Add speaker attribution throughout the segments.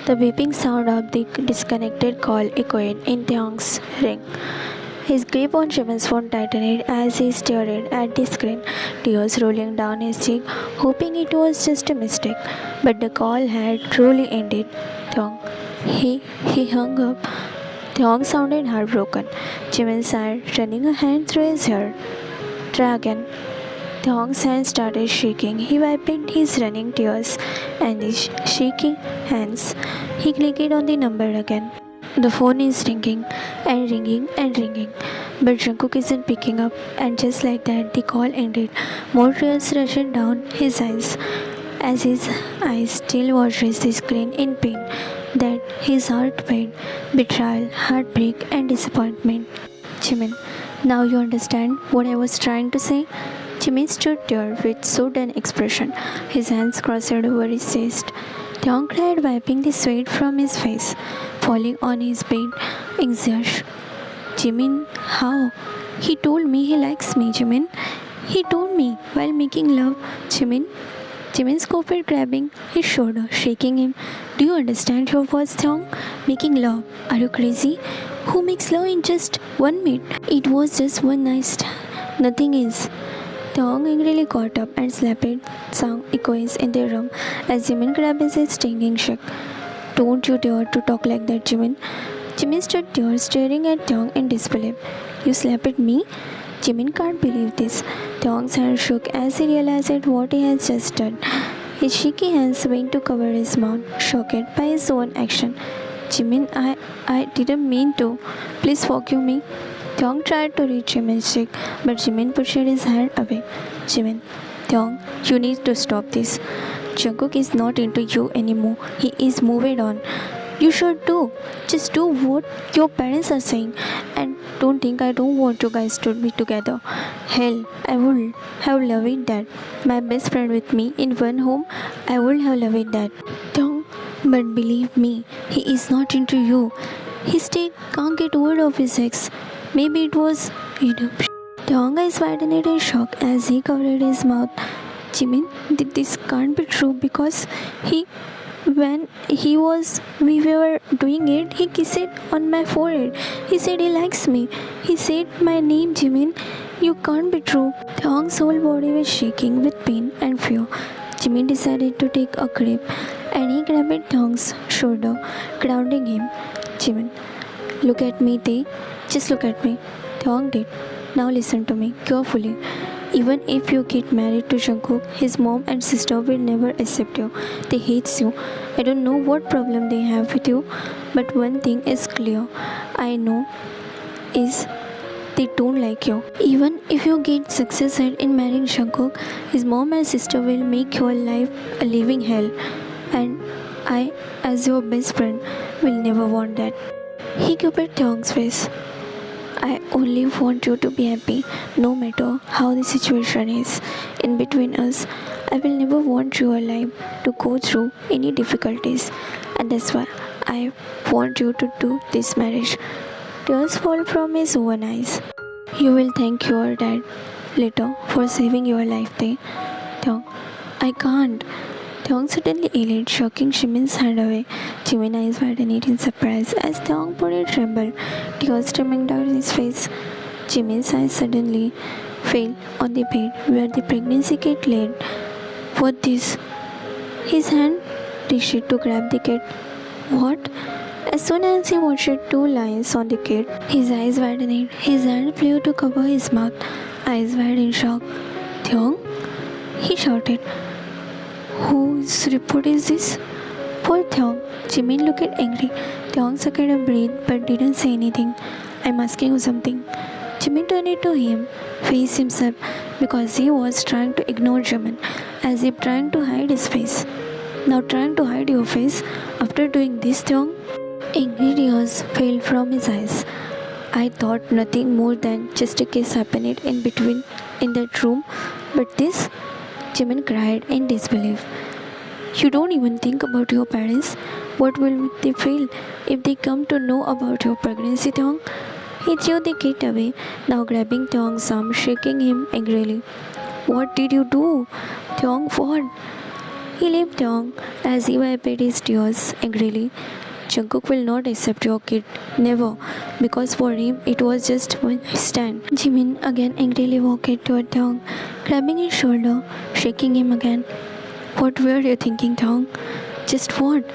Speaker 1: The beeping sound of the disconnected call echoed in Theong's ring. His grip on Jimin's phone tightened as he stared at the screen, tears rolling down his cheek, hoping it was just a mistake. But the call had truly ended. Theong. He hung up. Theong sounded heartbroken. Jimin sighed, running a hand through his hair. Try again. Theong's hand started shaking. He wiped his running tears and his shaking hands. He clicked on the number again. The phone is ringing and ringing and ringing, but Jungkook isn't picking up, and just like that, the call ended. More tears rushed down his eyes as his eyes still watches the screen in pain. That his heart pain, betrayal, heartbreak, and disappointment. Jimin, now you understand what I was trying to say? Jimin stood there with sudden expression, his hands crossed over his chest. Theong cried, wiping the sweat from his face, falling on his bed, exhausted. Jimin, how? He told me he likes me, Jimin. He told me while making love, Jimin. Jimin scoffed, grabbing his shoulder, shaking him. Do you understand your words, Theong? Making love. Are you crazy? Who makes love in just 1 minute? It was just one night. Nothing is. Theong angrily got up and slapped sound echoes in the room as Jimin grabbed his stinging cheek. Don't you dare to talk like that, Jimin. Jimin stood there staring at Theong in disbelief. You slapped me? Jimin can't believe this. Theong's hand shook as he realized what he had just done. His shaky hands went to cover his mouth, shocked by his own action. Jimin, I didn't mean to. Please forgive me. Theong tried to reach Jimin's cheek, but Jimin pushed his hand away. Jimin, Theong, you need to stop this. Jungkook is not into you anymore. He is moving on. You should too. Just do what your parents are saying. And don't think I don't want you guys to be together. Hell, I would have loved that. My best friend with me in one home, I would have loved that. Theong, but believe me, he is not into you. He still can't get over of his ex. Maybe it was Theong eyes widened in shock as he covered his mouth. Jimin, this can't be true because when we were doing it, he kissed on my forehead. He said he likes me. He said my name, Jimin. You can't be true. Theong's whole body was shaking with pain and fear. Jimin decided to take a grip and he grabbed Theong's shoulder, grounding him. Jimin, look at me, just look at me. Theong did. Now listen to me carefully. Even if you get married to Jungkook, his mom and sister will never accept you. They hate you. I don't know what problem they have with you, but one thing is clear. I know is they don't like you. Even if you get successful in marrying Jungkook, his mom and sister will make your life a living hell. And I, as your best friend, will never want that. He covered Theong's face. I only want you to be happy, no matter how the situation is in between us. I will never want your life to go through any difficulties, and that's why I want you to do this marriage. Tears fall from his own eyes. You will thank your dad later for saving your life, Theong. I can't. Theong suddenly yelled, shocking Jimin's hand away. Jimin's eyes widened in surprise as Theong put it trembled, tears streaming down his face. Jimin's eyes suddenly fell on the bed where the pregnancy kit lay. What this? His hand reached to grab the kit. What? As soon as he watched two lines on the kit, his eyes widened. His hand flew to cover his mouth, eyes wide in shock. Theong? He shouted. Whose report is this? Poor Theong. Jimin looked angry. Theong sucked a breath but didn't say anything. I'm asking you something. Jimin turned to him, faced himself because he was trying to ignore Jimin, as if trying to hide his face. Now trying to hide your face after doing this, Theong? Angry tears fell from his eyes. I thought nothing more than just a kiss happened in between in that room, but this? Jimin cried in disbelief. You don't even think about your parents. What will they feel if they come to know about your pregnancy, Theong? He threw the kit away, now grabbing Theong's arm, shaking him angrily. What did you do? Theong, what? He left Young as he wiped his tears angrily. Jungkook will not accept your kid, never, because for him it was just one stand. Jimin again angrily walked toward Young, grabbing his shoulder, shaking him again. What were you thinking, Young? Just what?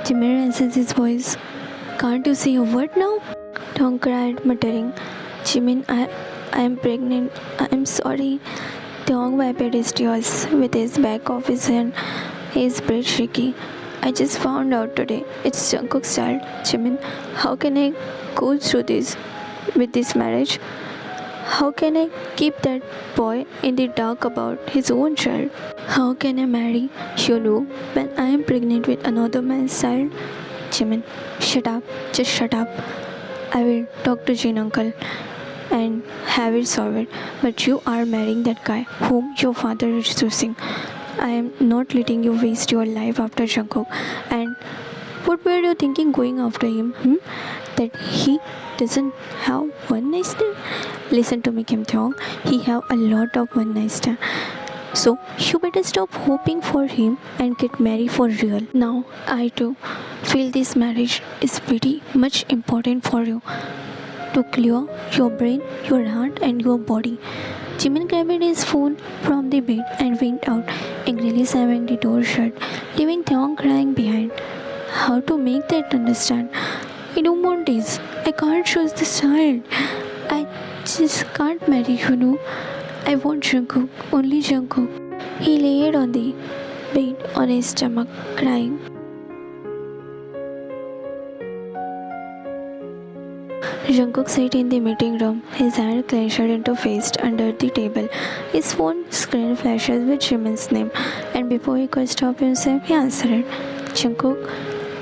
Speaker 1: Jimin raises his voice. Can't you say a word now? Young cried, muttering, Jimin, I am pregnant. I am sorry. Young wiped his tears with his back of his hand, his breath shaky. I just found out today. It's Jungkook's child. Jimin, how can I go through this with this marriage? How can I keep that boy in the dark about his own child? How can I marry Hyunwoo when I am pregnant with another man's child? Jimin, shut up. Just shut up. I will talk to Jin uncle and have it solved. But you are marrying that guy whom your father is choosing. I am not letting you waste your life after Jungkook. And what were you thinking going after him? That he doesn't have one night stand? Listen to me, Kim Thong. He have a lot of one night stand. So you better stop hoping for him and get married for real. Now I too feel this marriage is very much important for you to clear your brain, your heart and your body. Jimin grabbed his phone from the bed and went out, angrily slamming the door shut, leaving Theon crying behind. How to make that understand? I don't want this. I can't choose this child. I just can't marry Hyunwoo. I want Jungkook, only Jungkook. He laid on the bed on his stomach, crying. Jungkook sat in the meeting room, his hand clenched into fist under the table. His phone screen flashes with Jimin's name, and before he could stop himself, he answered. Jungkook.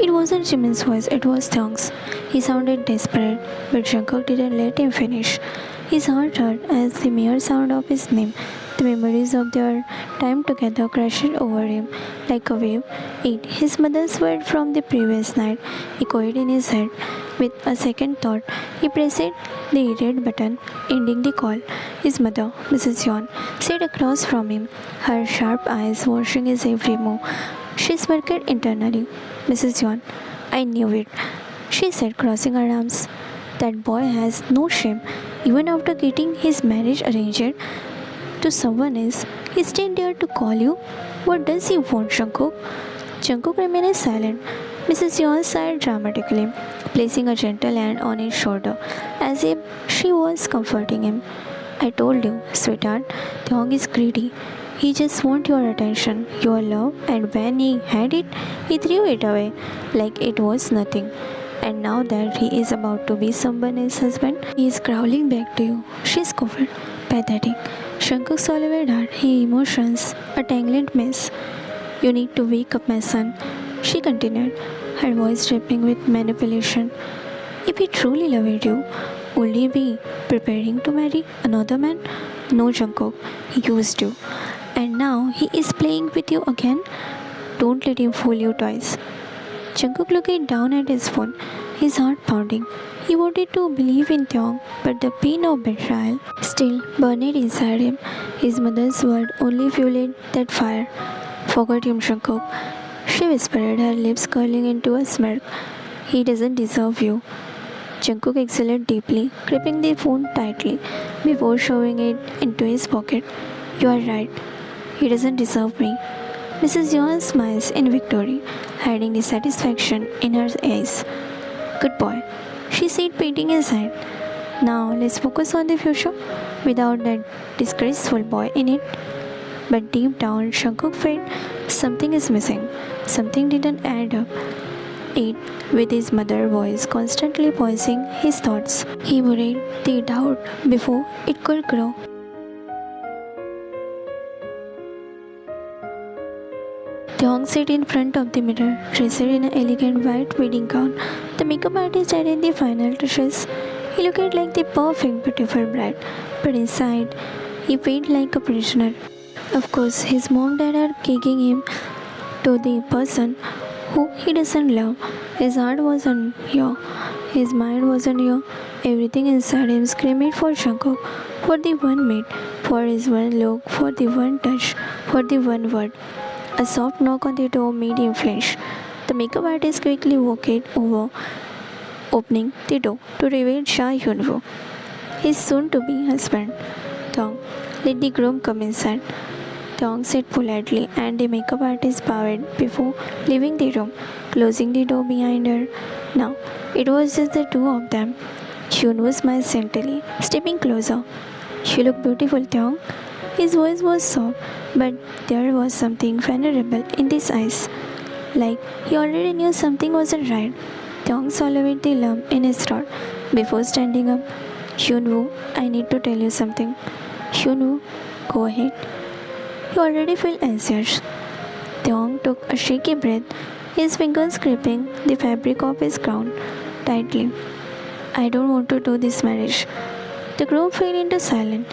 Speaker 1: It wasn't Jimin's voice, it was Thong's. He sounded desperate, but Jungkook didn't let him finish. His heart hurt as the mere sound of his name. The memories of their time together crashed over him like a wave. His mother's word from the previous night echoed in his head. With a second thought, he pressed the red button, ending the call. His mother, Mrs. Yon, sat across from him, her sharp eyes watching his every move. She smirked internally. Mrs. Yon, I knew it, she said, crossing her arms. That boy has no shame. Even after getting his marriage arranged to someone else, he still dared to call you. What does he want, Jungkook? Jungkook remained silent. Mrs. Yon sighed dramatically, placing a gentle hand on his shoulder, as if she was comforting him. I told you, sweetheart, Thong is greedy. He just wants your attention, your love, and when he had it, he threw it away like it was nothing. And now that he is about to be someone else's husband, he is crawling back to you. She's covered. Pathetic. Jungkook swallowed hard, his emotions a tangled mess. You need to wake up, my son, she continued, her voice dripping with manipulation. If he truly loved you, would he be preparing to marry another man? No, Jungkook, he used to. And now he is playing with you again? Don't let him fool you twice. Jungkook looked down at his phone, his heart pounding. He wanted to believe in Thong, but the pain of betrayal still burned inside him. His mother's word only fueled that fire. Forget him, Jungkook, she whispered, her lips curling into a smirk. He doesn't deserve you. Jungkook exhaled deeply, gripping the phone tightly before shoving it into his pocket. You are right. He doesn't deserve me. Mrs. Yuan smiles in victory, hiding the satisfaction in her eyes. Good boy, she said, patting his hand. Now let's focus on the future without that disgraceful boy in it. But deep down, Jungkook felt something is missing. Something didn't add up. It, with his mother's voice constantly voicing his thoughts, he buried the doubt before it could grow. Thong sat in front of the mirror, dressed in an elegant white wedding gown. The makeup artist added the final touches. He looked like the perfect, beautiful bride, but inside, he felt like a prisoner. Of course, his mom and dad are kicking him to the person who he doesn't love. His heart wasn't here. His mind wasn't here. Everything inside him screamed for Jungkook, for the one meet, for his one look, for the one touch, for the one word. A soft knock on the door made him flinch. The makeup artist quickly walked over, opening the door to reveal Shah Hyunwoo, his soon-to-be husband. Thong, let the groom come inside. Thong said politely, and the makeup artist bowed before leaving the room, closing the door behind her. Now, it was just the two of them. Hyunwoo smiled gently, stepping closer. You look beautiful, Thong. His voice was soft, but there was something vulnerable in his eyes, like he already knew something wasn't right. Thong swallowed the lump in his throat before standing up. Hyunwoo, I need to tell you something. Hyunwoo, go ahead. You already feel anxious. Thong took a shaky breath, his fingers gripping the fabric of his gown tightly. I don't want to do this marriage. The groom fell into silence.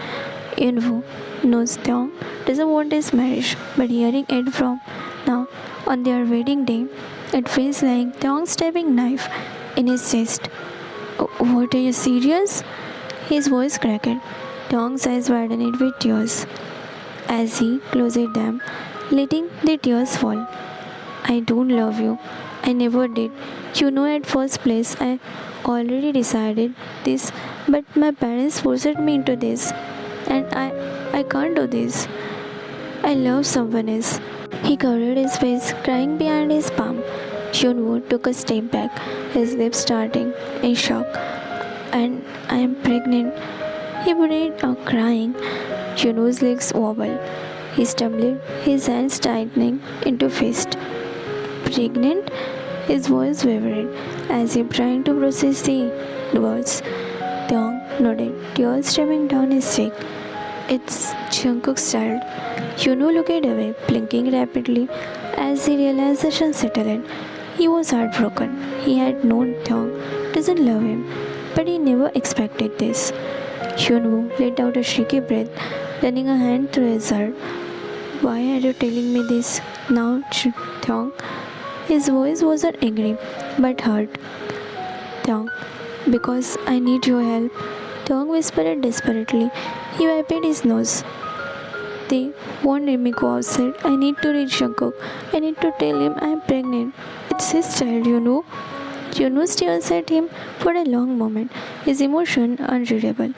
Speaker 1: Yunwoo knows Thong doesn't want his marriage, but hearing it from now on their wedding day, it feels like Thong stabbing knife in his chest. What, are you serious? His voice cracked. Thong's eyes widened with tears as he closed them, letting the tears fall. I don't love you. I never did. You know, at first place, I already decided this, but my parents forced me into this, and I can't do this. I love someone else. He covered his face, crying behind his palm. Hyunwoo took a step back, his lips starting in shock. And I am pregnant. He breathed out, crying. Hyunwoo's legs wobbled. He stumbled, his hands tightening into fist. Pregnant? His voice wavered as if trying to process the words. Thong nodded, tears streaming down his cheek. It's Jungkook's child. Hyunwoo looked away, blinking rapidly as the realization settled in. He was heartbroken. He had known Thong doesn't love him, but he never expected this. Hyunwoo let out a shaky breath, running a hand through his hair. Why are you telling me this now, Thong? His voice wasn't angry, but hurt. Thong, because I need your help. Thong whispered desperately. He wiped his nose. They won't let me go outside. I need to reach Jungkook. I need to tell him I am pregnant. It's his child, you know. Hyunwoo stared at him for a long moment, his emotion unreadable,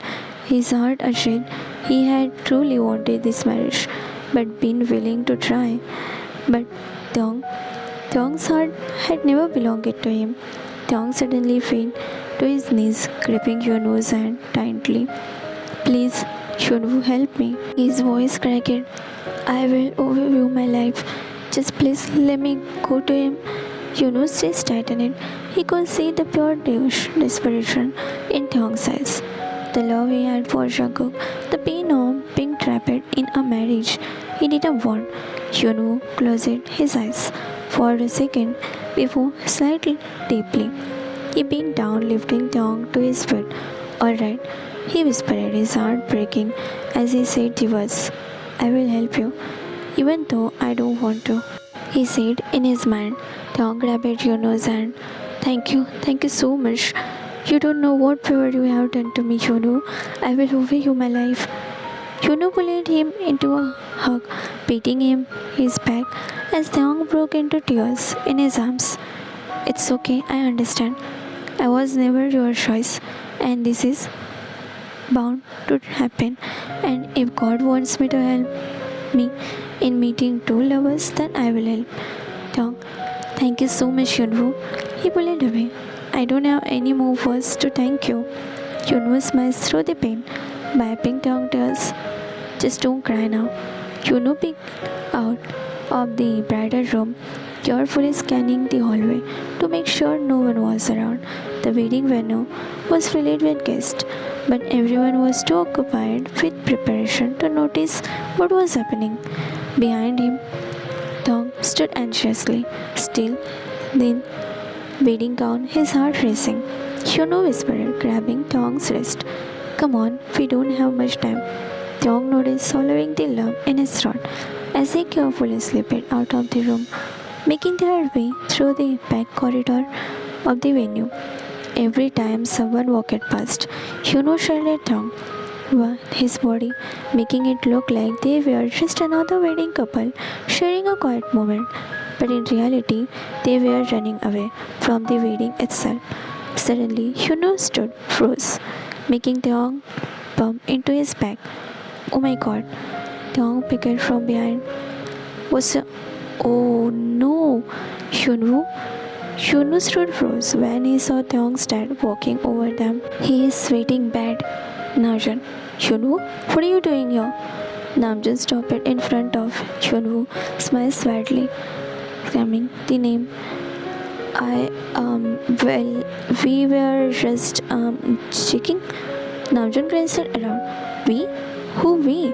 Speaker 1: his heart ashamed. He had truly wanted this marriage, but been willing to try. But Thong's heart had never belonged to him. Thong suddenly fell to his knees, gripping Hyunwoo's hand tightly. Please, Hyunwoo, help me. His voice cracked. I will owe you my life. Just please let me go to him. Hyunwoo's chest tightened. He could see the pure desperation in Thong's eyes. The love he had for Jungkook, the pain of being trapped in a marriage he didn't want. Hyunwoo closed his eyes for a second before slightly deeply. He bent down, lifting Thong to his feet. Alright, he whispered, his heart breaking as he said the words. I will help you, even though I don't want to. He said in his mind. Thong grabbed Hyunwoo's hand. Thank you so much. You don't know what favor you have done to me, Hyunwoo. I will owe you my life. Hyunwoo pulled him into a hug, beating him his back as Thong broke into tears in his arms. It's okay, I understand. I was never your choice, and this is bound to happen. And if God wants me to help me in meeting two lovers, then I will help. Thong, thank you so much, Hyunwoo. He pulled away. I don't have any more words to thank you. Hyunwoo smiled through the pain, wiping Thong's tears. Just don't cry now. Hyunwoo peeked out of the bridal room, carefully scanning the hallway to make sure no one was around. The wedding venue was filled with guests, but everyone was too occupied with preparation to notice what was happening. Behind him, Thong stood anxiously, still, then wedding gown, his heart racing. Hyunwoo whispered, grabbing Thong's wrist. Come on, we don't have much time. Thong nodded, swallowing the lump in his throat as they carefully slipped out of the room, making their way through the back corridor of the venue. Every time someone walked past, Hyunwoo shouted at Thong, his body, making it look like they were just another wedding couple sharing a quiet moment. But in reality, they were running away from the wedding itself. Suddenly, Hyunwoo stood, froze, making Taeyong bump into his back. Oh my god, Taeyong picked from behind. Was Oh no! Hyunwoo? Hyunwoo stood froze when he saw Taeyong's dad walking over them. He is sweating bad. Namjoon, Hyunwoo, what are you doing here? Namjoon stopped in front of Hyunwoo, smiled slightly, screaming the name. Well, we were just, checking. Namjoon glanced around. We? Who we?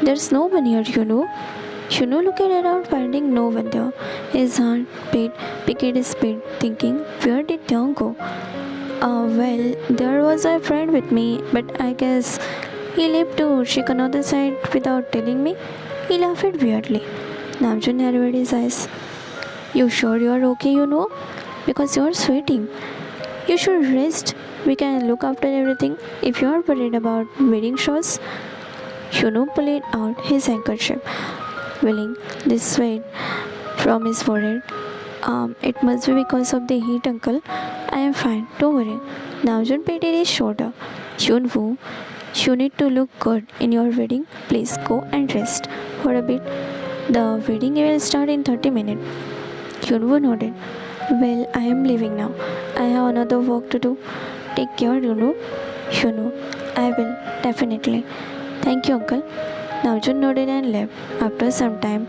Speaker 1: There's no one here, Hyunwoo looked around, finding no one there. His heart picked his speed, thinking, where did Taeyong go? Well, there was a friend with me, but I guess he left to check another side without telling me. He laughed weirdly. Namjoon narrowed his eyes. You sure you are okay, Because you are sweating. You should rest. We can look after everything if you are worried about wedding shows. Pulled out his handkerchief, wiping the sweat from his forehead. It must be because of the heat, uncle. I am fine, don't worry. Namjoon patted his shoulder. Hyunwoo, you need to look good in your wedding. Please go and rest for a bit. The wedding will start in 30 minutes. Hyunwoo nodded. Well, I am leaving now. I have another work to do. Take care, Hyunwoo, I will, definitely. Thank you, uncle. Namjoon nodded and left. After some time,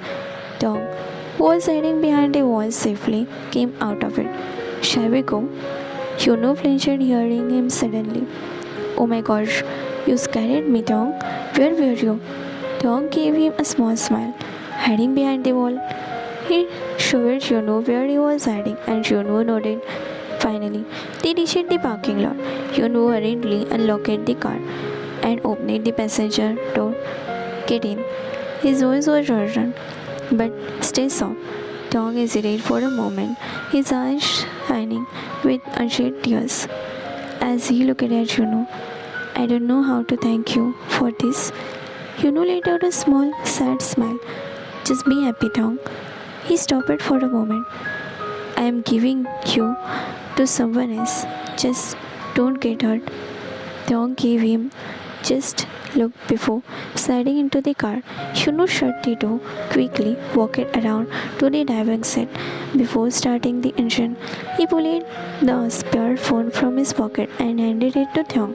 Speaker 1: Taeyong, who was hiding behind a wall safely, came out of it. Shall we go? Hyunwoo flinched hearing him suddenly. Oh my gosh, you scared me, Taeyong. Where were you? Taeyong gave him a small smile. Hiding behind the wall. He showed Hyunwoo where he was hiding, and Hyunwoo nodded. Finally, they reached the parking lot. Hyunwoo hurriedly unlocked the car and opened the passenger door. Get in. His voice was urgent, but stay soft. Taeyong hesitated for a moment, his eyes shining with unshed tears. As he looked at Hyunwoo, I don't know how to thank you for this. Hyunwoo let out a small, sad smile. Just be happy, Taeyong. He stopped for a moment. I am giving you to someone else. Just don't get hurt. Taeyong gave him just look before sliding into the car. Hyunwoo shut the door quickly, walked around to the driving seat. Before starting the engine, he pulled the spare phone from his pocket and handed it to Taeyong.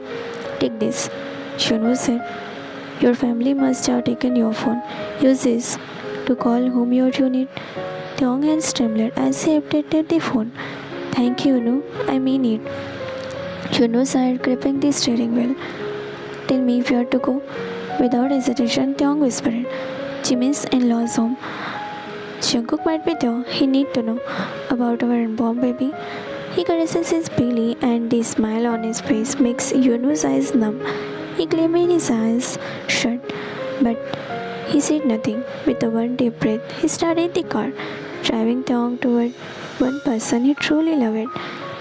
Speaker 1: Take this, Hyunwoo said. Your family must have taken your phone. Use this to call whom you need. Taeyong hands trembled as he updated the phone. Thank you, I mean it. Hyunwoo sighed, gripping the steering wheel. Tell me where to go. Without hesitation, Taeyong whispered. Jimin's in-laws home. Jungkook might be there. He need to know about our unborn baby. He caresses his belly and the smile on his face makes Hyunwoo's eyes numb. He clamped his eyes shut, but he said nothing. With a one deep breath, he started the car, driving Taeyong toward one person he truly loved.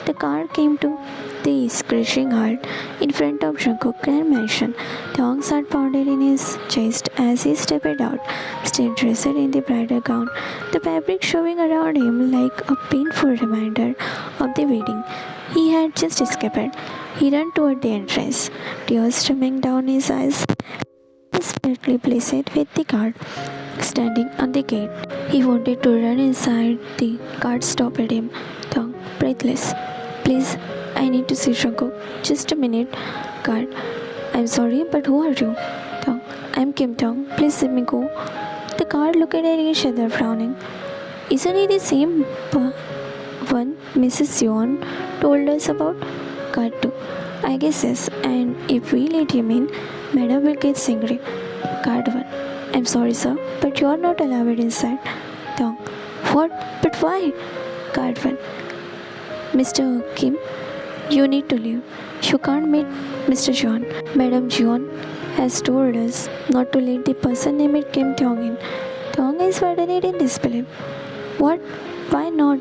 Speaker 1: The car came to the screeching halt in front of Jungkook's grand mansion. Taeyong's heart pounded in his chest as he stepped out, still dressed in the bridal gown, the fabric showing around him like a painful reminder of the wedding he had just escaped. He ran toward the entrance, tears streaming down his eyes. Desperately pleased with the guard standing on the gate. He wanted to run inside. The guard stopped him, Taeyong, breathless. Please, I need to see Jungkook. Just a minute. Guard, I'm sorry, but who are you? Taeyong, I'm Kim Taeyong. Please let me go. The guard looked at each other, frowning. Isn't he the same one Mrs. Yeon told us about? Guard 2. I guess yes, and if we let him in, Madam will get angry. Guard 1. I'm sorry, sir, but you are not allowed inside. Taeyong. What? But why? Guard 1. Mr. Kim, you need to leave. You can't meet Mr. Jeon. Madam Jeon has told us not to let the person named Kim Taeyong in. Taeyong is widened in disbelief. What? Why not?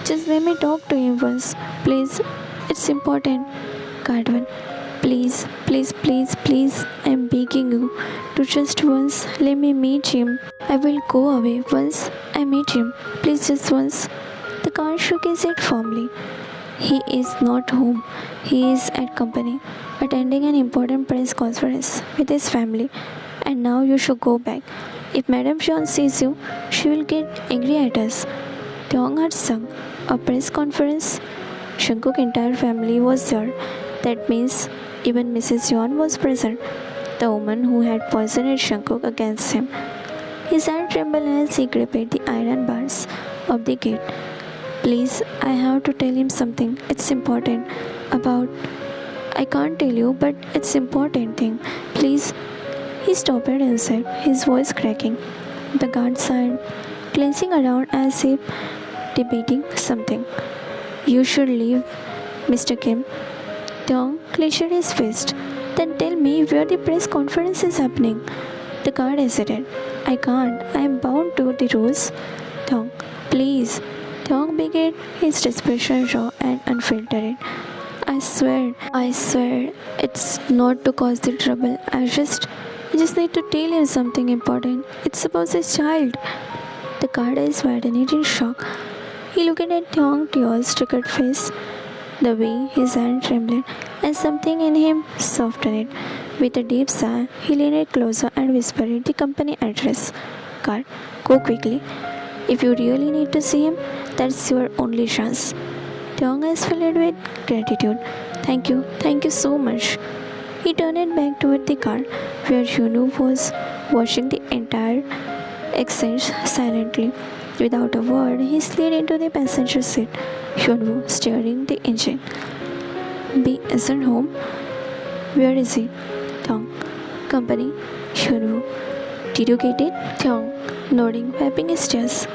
Speaker 1: Just let me talk to him once. Please, it's important. Guard 1. Please, please, please, please, I'm begging you to just once let me meet him. I will go away once I meet him. Please, just once. The guard shook his head firmly. He is not home. He is at company, attending an important press conference with his family. And now you should go back. If Madame Jean sees you, she will get angry at us. Tiong had sung. A press conference? Shankuk's entire family was there. That means even Mrs. Jean was present, the woman who had poisoned Shankuk against him. His hand trembled as he gripped the iron bars of the gate. Please, I have to tell him something. It's important. About. I can't tell you, but it's important thing. Please. He stopped himself, his voice cracking. The guard sighed, glancing around as if debating something. You should leave, Mr. Kim. Tiong clenched his fist. Then tell me where the press conference is happening. The guard hesitated. I can't. I am bound to the rules. Tiong, please. Tiong began his desperation raw and unfiltered. I swear, it's not to cause the trouble. I just need to tell him something important. It's about his child. The guard eyes widened in shock. He looked at Tiong's tear-struck face, the way his hand trembled, and something in him softened. With a deep sigh, he leaned closer and whispered the company address. Guard, go quickly. If you really need to see him, that's your only chance. Tiong eyes filled with gratitude. Thank you so much. He turned back toward the car, where Hyunwoo was watching the entire exchange silently. Without a word, he slid into the passenger seat, Hyunwoo steering the engine. B isn't home. Where is he? Tiong. Company. Hyunwoo. Did you get it? Tiong, nodding, wiping his tears.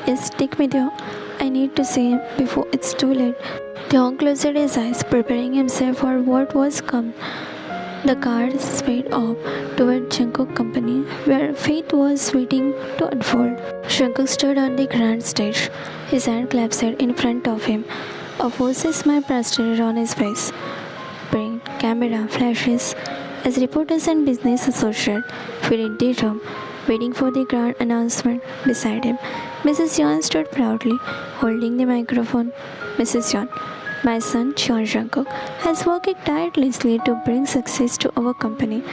Speaker 1: Yes, take me there. I need to see him before it's too late. Tiong closed his eyes, preparing himself for what was come. The car sped off toward Jungkook Company, where fate was waiting to unfold. Jungkook stood on the grand stage, his hand clasped in front of him. A forced smile plastered on his face. Print, camera, flashes, as reporters and business associates filled the room, waiting for the grand announcement beside him. Mrs. Yeon stood proudly, holding the microphone. Mrs. Yeon, my son, Cheon Jungkook, has worked tirelessly to bring success to our company.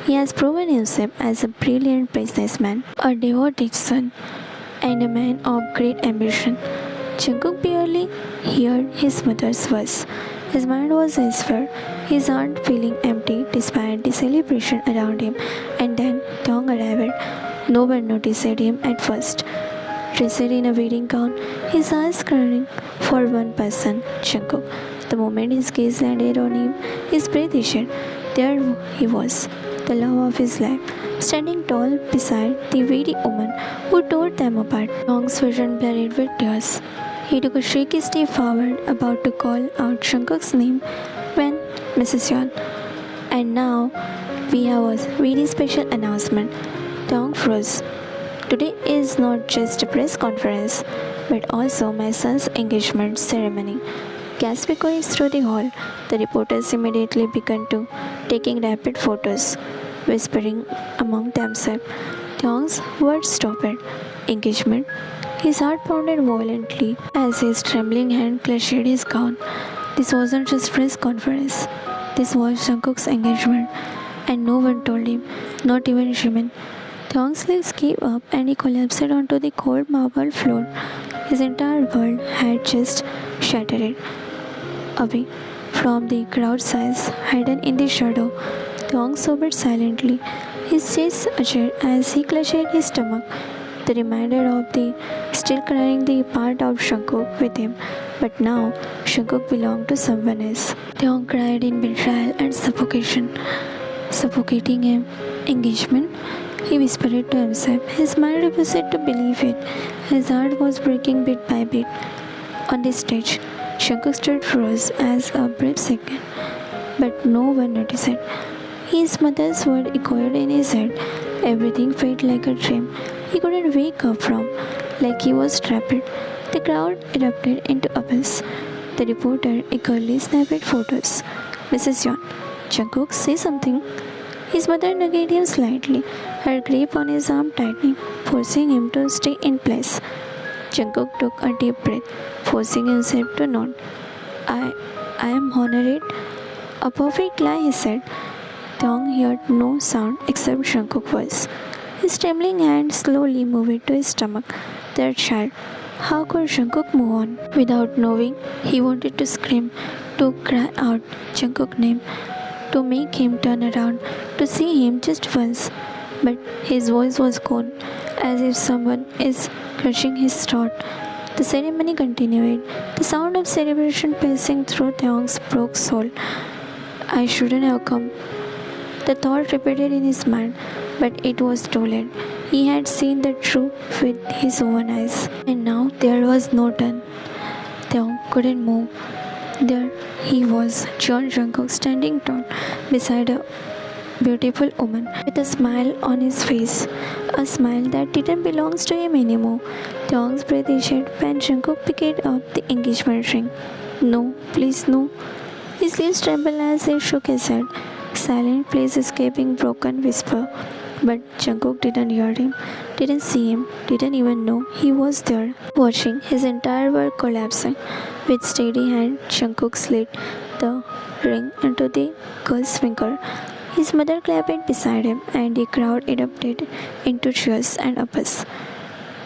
Speaker 1: He has proven himself as a brilliant businessman, a devoted son, and a man of great ambition. Jungkook barely heard his mother's voice. His mind was elsewhere, his heart feeling empty despite the celebration around him. And then Tiong arrived. No one noticed him at first. Dressed in a wedding gown, his eyes crying for one person, Jungkook. The moment his gaze landed on him, his breath issued. There he was, the love of his life, standing tall beside the very woman who tore them apart. Tiong's vision blurred with tears. He took a shaky step forward, about to call out Jungkook's name, when Mrs. Yeon. And now we have a very special announcement. Tiong froze. Today is not just a press conference, but also my son's engagement ceremony. Gas echoed through the hall. The reporters immediately began to taking rapid photos, whispering among themselves. Tiong's words stopped. Engagement. His heart pounded violently as his trembling hand clutched his gown. This wasn't just press conference. This was Jungkook's engagement, and no one told him, not even Jimin. Tiong's legs gave up and he collapsed onto the cold marble floor. His entire world had just shattered. Away from the crowd's eyes, hidden in the shadow, Tiong sobbed silently, his chest aching as he clutched his stomach. The reminder of the still carrying the part of Jungkook with him, but now Jungkook belonged to someone else. Tiong cried in betrayal and suffocating him. Engagement? He whispered to himself. His mind refused to believe it. His heart was breaking bit by bit. On the stage, Jungkook stood froze as a brief second, but no one noticed it. His mother's word echoed in his head. Everything felt like a dream he couldn't wake up from, like he was trapped. The crowd erupted into applause. The reporter eagerly snapped photos. Mrs. Yeon, Jungkook, say something. His mother nudged him slightly, her grip on his arm tightening, forcing him to stay in place. Jungkook took a deep breath, forcing himself to nod. I am honored. A perfect lie, he said. Taeyong heard no sound except Jungkook's voice. His trembling hand slowly moved to his stomach. Their child. How could Jungkook move on? Without knowing, he wanted to scream, to cry out Jungkook's name, to make him turn around, to see him just once. But his voice was gone, as if someone is crushing his throat. The ceremony continued, the sound of celebration passing through Taeyong's broke soul. I shouldn't have come. The thought repeated in his mind, but it was too late. He had seen the truth with his own eyes, and now there was no turn. Taeyong couldn't move. There he was, John Jungkook, standing tall beside a beautiful woman with a smile on his face, a smile that didn't belong to him anymore. Taeyong's breath issued when Jungkook picked up the engagement ring. No, please no. His lips trembled as he shook his head, silent place escaping broken whisper. But Jungkook didn't hear him, didn't see him, didn't even know he was there, watching his entire world collapsing. With steady hand, Jungkook slid the ring into the girl's finger. His mother clapped beside him, and the crowd erupted into cheers and applause.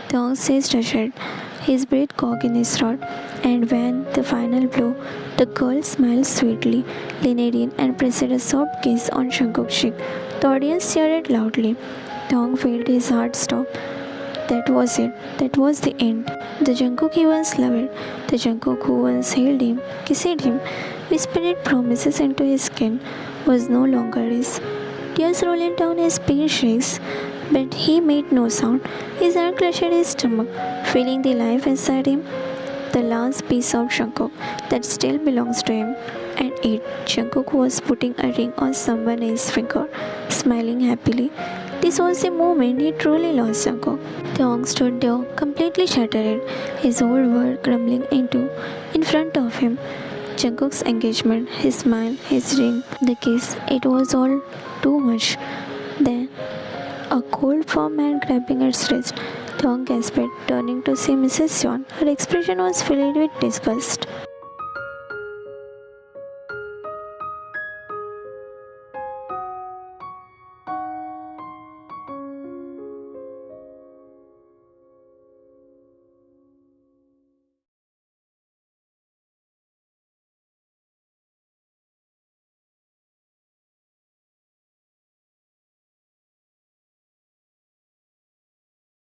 Speaker 1: Taeyong's face touched, his breath caught in his throat, and when the final blow, the girl smiled sweetly, leaned in and pressed a soft kiss on Jungkook's cheek. The audience cheered loudly. Taeyong felt his heart stop. That was it. That was the end. The Jungkook he once loved, the Jungkook who once held him, kissed him, whispered promises into his skin, was no longer his. Tears rolled down his pale cheeks, but he made no sound. His hand clutched his stomach, feeling the life inside him, the last piece of Jungkook that still belongs to him. And it, Jungkook was putting a ring on someone else's finger, smiling happily. This was the moment he truly lost Jungkook. Taeyong stood there, completely shattered, his whole world crumbling in front of him. Jungkook's engagement, his smile, his ring, the kiss, it was all too much. Then, a cold, firm hand grabbing her wrist. Taeyong gasped, turning to see Mrs. Yeon. Her expression was filled with disgust.